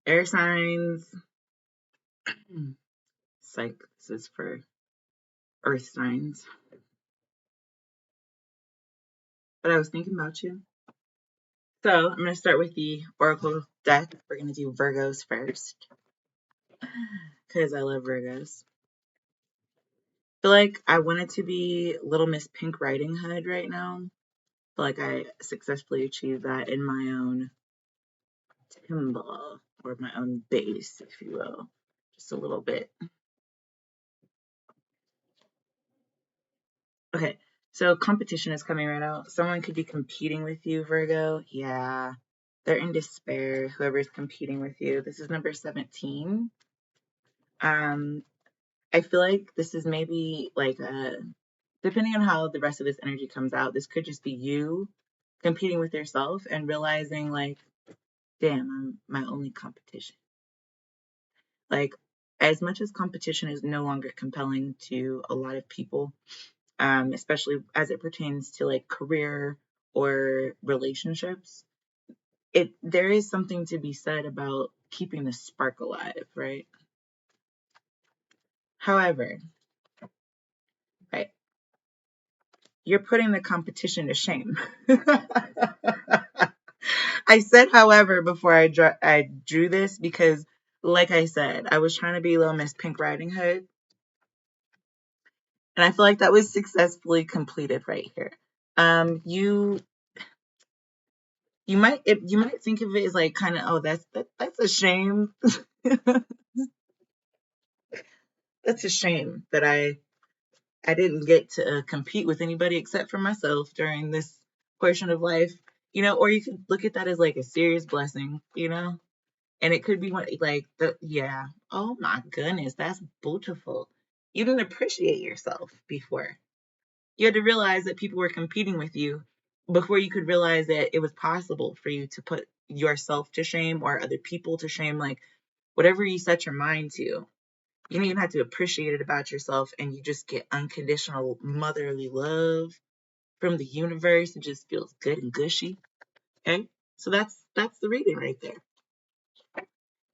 Air signs. Psych, this is for earth signs. But I was thinking about you. So I'm going to start with the Oracle deck. We're going to do Virgos first because I love Virgos. I feel like I wanted to be Little Miss Pink Riding Hood right now. I feel like I successfully achieved that in my own timbre, or my own base, if you will. Just a little bit. Okay, so competition is coming right out. Someone could be competing with you, Virgo. Yeah, they're in despair, whoever's competing with you. This is number 17. I feel like this is maybe like depending on how the rest of this energy comes out, this could just be you competing with yourself and realizing like, damn, I'm my only competition. Like, as much as competition is no longer compelling to a lot of people, especially as it pertains to like career or relationships, there is something to be said about keeping the spark alive, right? However, right, you're putting the competition to shame. I said, however, before I drew this because, like I said, I was trying to be Little Miss Pink Riding Hood, and I feel like that was successfully completed right here. You might think of it as like kind of, oh, that's a shame. That's a shame that I didn't get to compete with anybody except for myself during this portion of life, or you could look at that as like a serious blessing, and it could be like yeah, oh my goodness, that's beautiful. You didn't appreciate yourself before. You had to realize that people were competing with you before you could realize that it was possible for you to put yourself to shame or other people to shame. Like, whatever you set your mind to, you don't even have to appreciate it about yourself, and you just get unconditional motherly love from the universe. It just feels good and gushy. Okay, so that's the reading right there.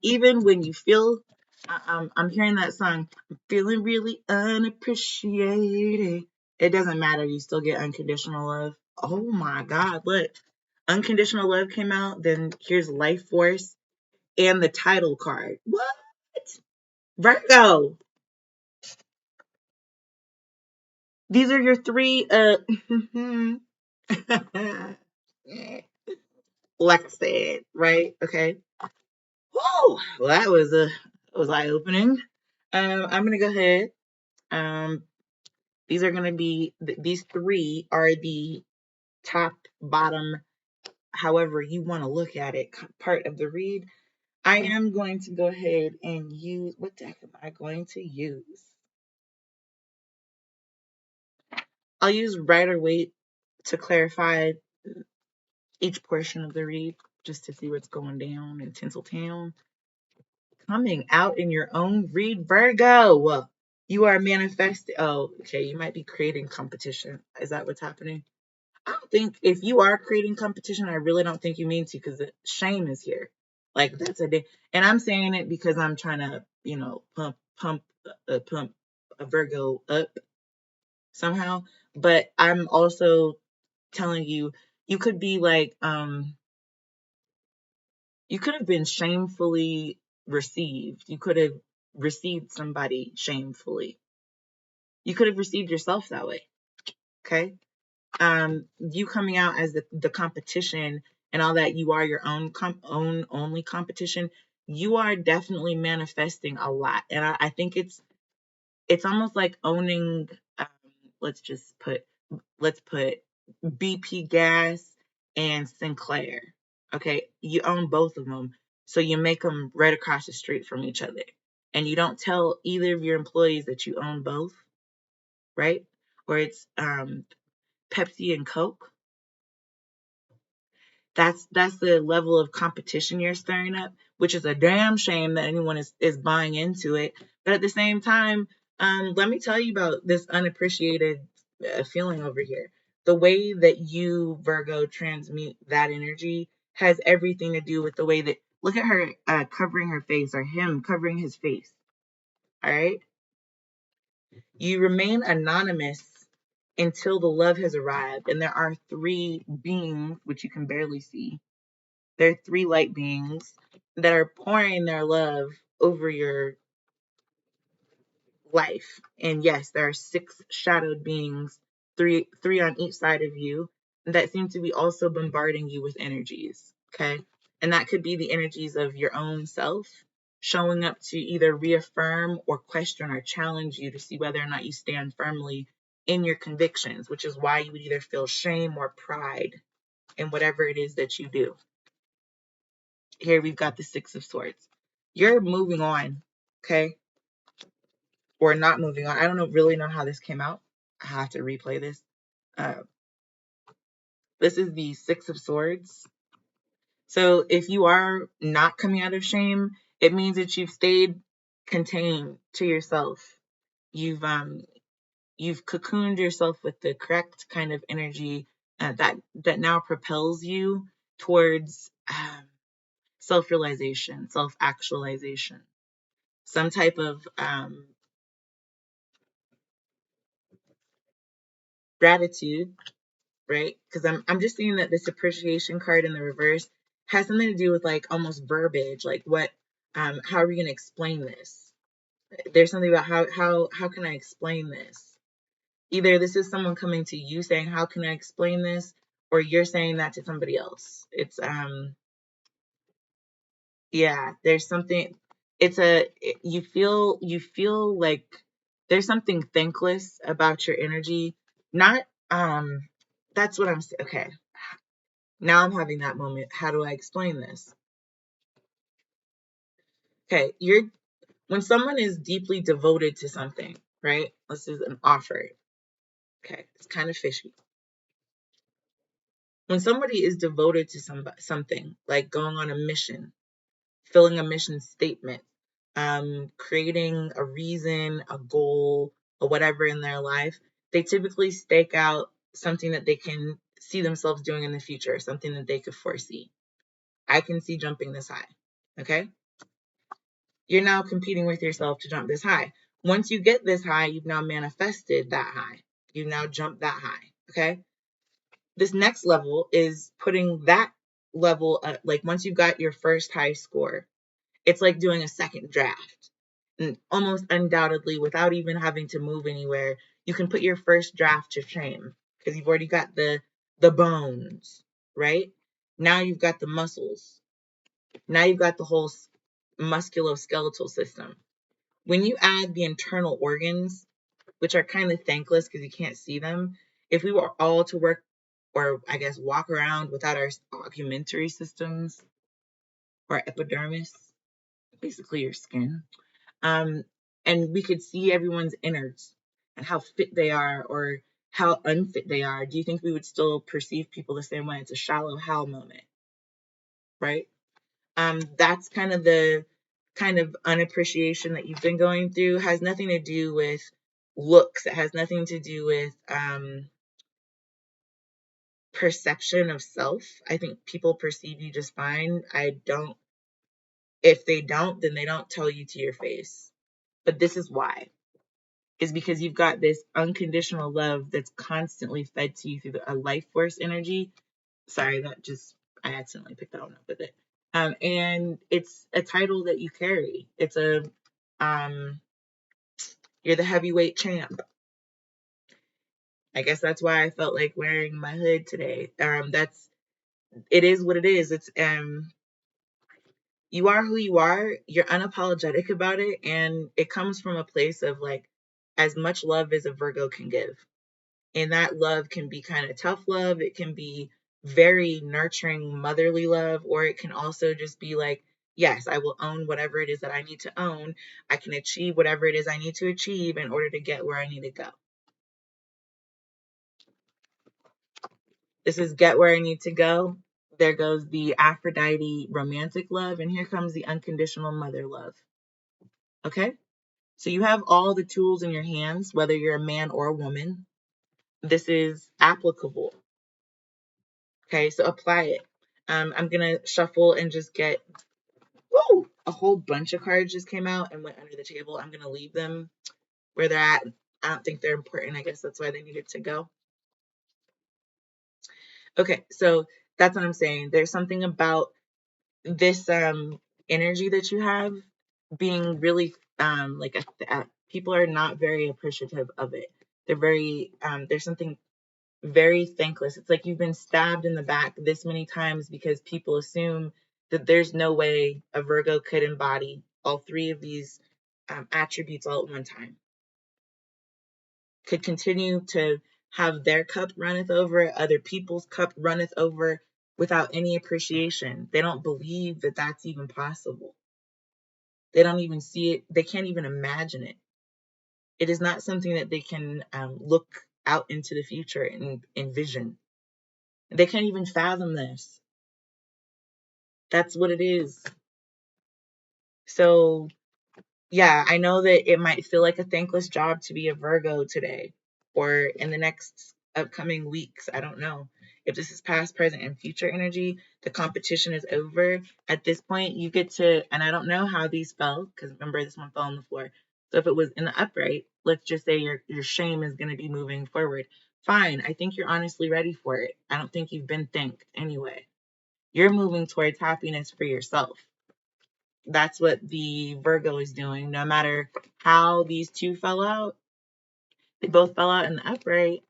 Even when you feel, I'm hearing that song, I'm feeling really unappreciated. It doesn't matter. You still get unconditional love. Oh my God, look. Unconditional love came out. Then here's Life Force and the title card. What? Virgo. These are your three, like I said, right? Okay. Whoa. Well, that was eye-opening. I'm going to go ahead. Um, These are going to be, these three are the top, bottom, however you want to look at it, part of the read. I am going to go ahead and use, what deck am I going to use? I'll use Rider-Waite to clarify each portion of the read, just to see what's going down in Tinseltown. Coming out in your own read, Virgo. You are manifesting. Oh, okay. You might be creating competition. Is that what's happening? I don't think if you are creating competition, I really don't think you mean to, because shame is here. Like, that's a day, and I'm saying it because I'm trying to, pump a Virgo up somehow. But I'm also telling you, you could be like, you could have been shamefully received. You could have received somebody shamefully. You could have received yourself that way. Okay. You coming out as the competition and all that, you are your own only competition. You are definitely manifesting a lot, and I think it's almost like owning. Um, let's put BP Gas and Sinclair. Okay, you own both of them, so you make them right across the street from each other, and you don't tell either of your employees that you own both, right? Or it's Pepsi and Coke. That's the level of competition you're stirring up, which is a damn shame that anyone is buying into it. But at the same time, let me tell you about this unappreciated feeling over here. The way that you, Virgo, transmute that energy has everything to do with the way that Look at her covering her face, or him covering his face. All right. You remain anonymous until the love has arrived. And there are three beings, which you can barely see. There are three light beings that are pouring their love over your life. And yes, there are six shadowed beings, three on each side of you, that seem to be also bombarding you with energies. Okay. And that could be the energies of your own self showing up to either reaffirm or question or challenge you to see whether or not you stand firmly in your convictions, which is why you would either feel shame or pride in whatever it is that you do. Here we've got the Six of Swords. You're moving on, okay? Or not moving on. I don't really know how this came out. I have to replay this. This is the Six of Swords. So if you are not coming out of shame, it means that you've stayed contained to yourself. You've cocooned yourself with the correct kind of energy that now propels you towards self-realization, self-actualization, some type of gratitude, right? Because I'm just seeing that this appreciation card in the reverse has something to do with like almost verbiage, like what how are we going to explain this? There's something about how can I explain this? Either this is someone coming to you saying how can I explain this, or you're saying that to somebody else. It's yeah, there's something. You feel like there's something thankless about your energy. Not that's what I'm saying. Okay, now I'm having that moment. How do I explain this? Okay, when someone is deeply devoted to something, right? This is an offer. Okay, it's kind of fishy. When somebody is devoted to something, like going on a mission, filling a mission statement, creating a reason, a goal, or whatever in their life, they typically stake out something that they can see themselves doing in the future, something that they could foresee. I can see jumping this high. Okay? You're now competing with yourself to jump this high. Once you get this high, you've now manifested that high. You've now jumped that high. Okay? This next level is putting that level, like once you've got your first high score, it's like doing a second draft. And almost undoubtedly, without even having to move anywhere, you can put your first draft to shame because you've already got the bones, right? Now you've got the muscles. Now you've got the whole musculoskeletal system. When you add the internal organs, which are kind of thankless because you can't see them, if we were all to work, or I guess walk around without our augmentary systems or epidermis, basically your skin, and we could see everyone's innards and how fit they are or how unfit they are, do you think we would still perceive people the same way? It's a shallow hell moment, right? That's kind of the kind of unappreciation that you've been going through. It has nothing to do with looks. It has nothing to do with perception of self. I think people perceive you just fine. I don't. If they don't, then they don't tell you to your face. But this is why. Is because you've got this unconditional love that's constantly fed to you through a life force energy. Sorry, I accidentally picked that one up with it. And it's a title that you carry. It's you're the heavyweight champ. I guess that's why I felt like wearing my hood today. It is what it is. It's you are who you are. You're unapologetic about it, and it comes from a place of like as much love as a Virgo can give. And that love can be kind of tough love. It can be very nurturing, motherly love, or it can also just be like, yes, I will own whatever it is that I need to own. I can achieve whatever it is I need to achieve in order to get where I need to go. This is get where I need to go. There goes the Aphrodite romantic love, and here comes the unconditional mother love. Okay? So you have all the tools in your hands, whether you're a man or a woman. This is applicable. Okay, so apply it. I'm going to shuffle and just get Woo! A whole bunch of cards just came out and went under the table. I'm going to leave them where they're at. I don't think they're important. I guess that's why they needed to go. Okay, so that's what I'm saying. There's something about this energy that you have being really like people are not very appreciative of it. They're very there's something very thankless. It's like you've been stabbed in the back this many times because people assume that there's no way a Virgo could embody all three of these attributes all at one time. Could continue to have their cup runneth over, other people's cup runneth over without any appreciation. They don't believe that that's even possible. They don't even see it. They can't even imagine it. It is not something that they can look out into the future and envision. They can't even fathom this. That's what it is. So, yeah, I know that it might feel like a thankless job to be a Virgo today or in the next upcoming weeks. I don't know. If this is past, present, and future energy, the competition is over. At this point, you get to, and I don't know how these fell, because remember, this one fell on the floor. So if it was in the upright, let's just say your shame is going to be moving forward. Fine. I think you're honestly ready for it. I don't think you've been thanked anyway. You're moving towards happiness for yourself. That's what the Virgo is doing. No matter how these two fell out, they both fell out in the upright.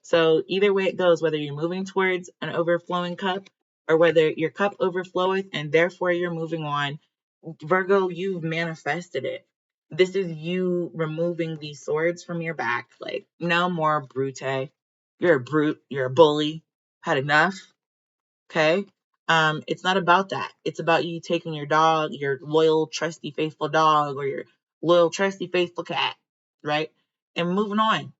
So either way it goes, whether you're moving towards an overflowing cup or whether your cup overfloweth and therefore you're moving on, Virgo, you've manifested it. This is you removing these swords from your back. Like, no more brute. You're a brute. You're a bully. Had enough. Okay. It's not about that. It's about you taking your dog, your loyal, trusty, faithful dog, or your loyal, trusty, faithful cat, right? And moving on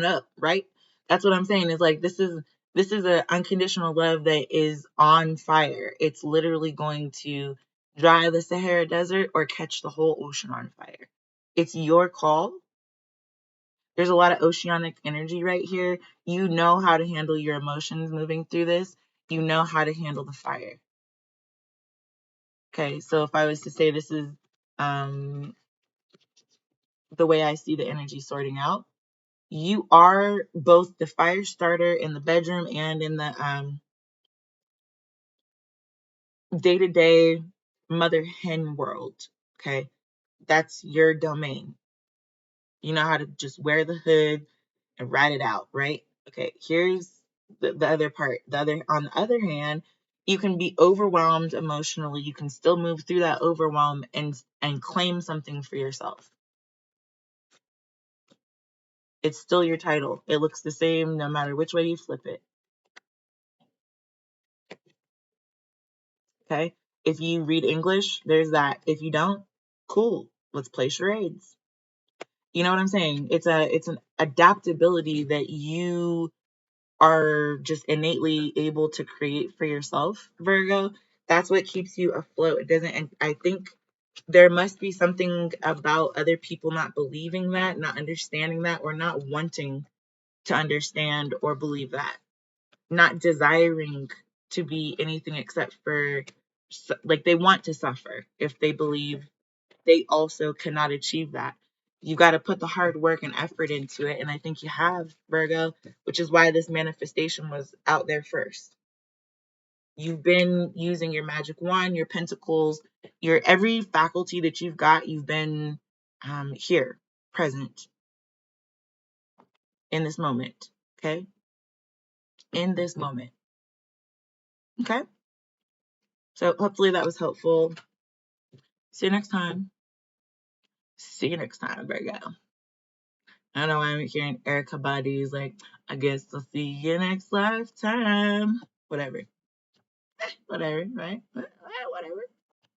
up, right? That's what I'm saying. Is like this is an unconditional love that is on fire. It's literally going to dry the Sahara Desert or catch the whole ocean on fire. It's your call. There's a lot of oceanic energy right here. You know how to handle your emotions moving through this. You know how to handle the fire. Okay, so if I was to say this is um, the way I see the energy sorting out, you are both the fire starter in the bedroom and in the day-to-day mother hen world. Okay, that's your domain. You know how to just wear the hood and ride it out, right? Okay, here's the other part. On the other hand, you can be overwhelmed emotionally. You can still move through that overwhelm and claim something for yourself. It's still your title. It looks the same no matter which way you flip it. Okay? If you read English, there's that. If you don't, cool. Let's play charades. You know what I'm saying? It's an adaptability that you are just innately able to create for yourself, Virgo. That's what keeps you afloat. It doesn't, and I think there must be something about other people not believing that, not understanding that, or not wanting to understand or believe that, not desiring to be anything except for, like, they want to suffer if they believe they also cannot achieve that. You got to put the hard work and effort into it. And I think you have, Virgo, which is why this manifestation was out there first. You've been using your magic wand, your pentacles, your every faculty that you've got, you've been here, present in this moment. Okay? In this moment. Okay? So hopefully that was helpful. See you next time. See you next time, Virgo. I don't know why I'm hearing Erica Body's like, I guess I'll see you next lifetime. Whatever. Whatever, right?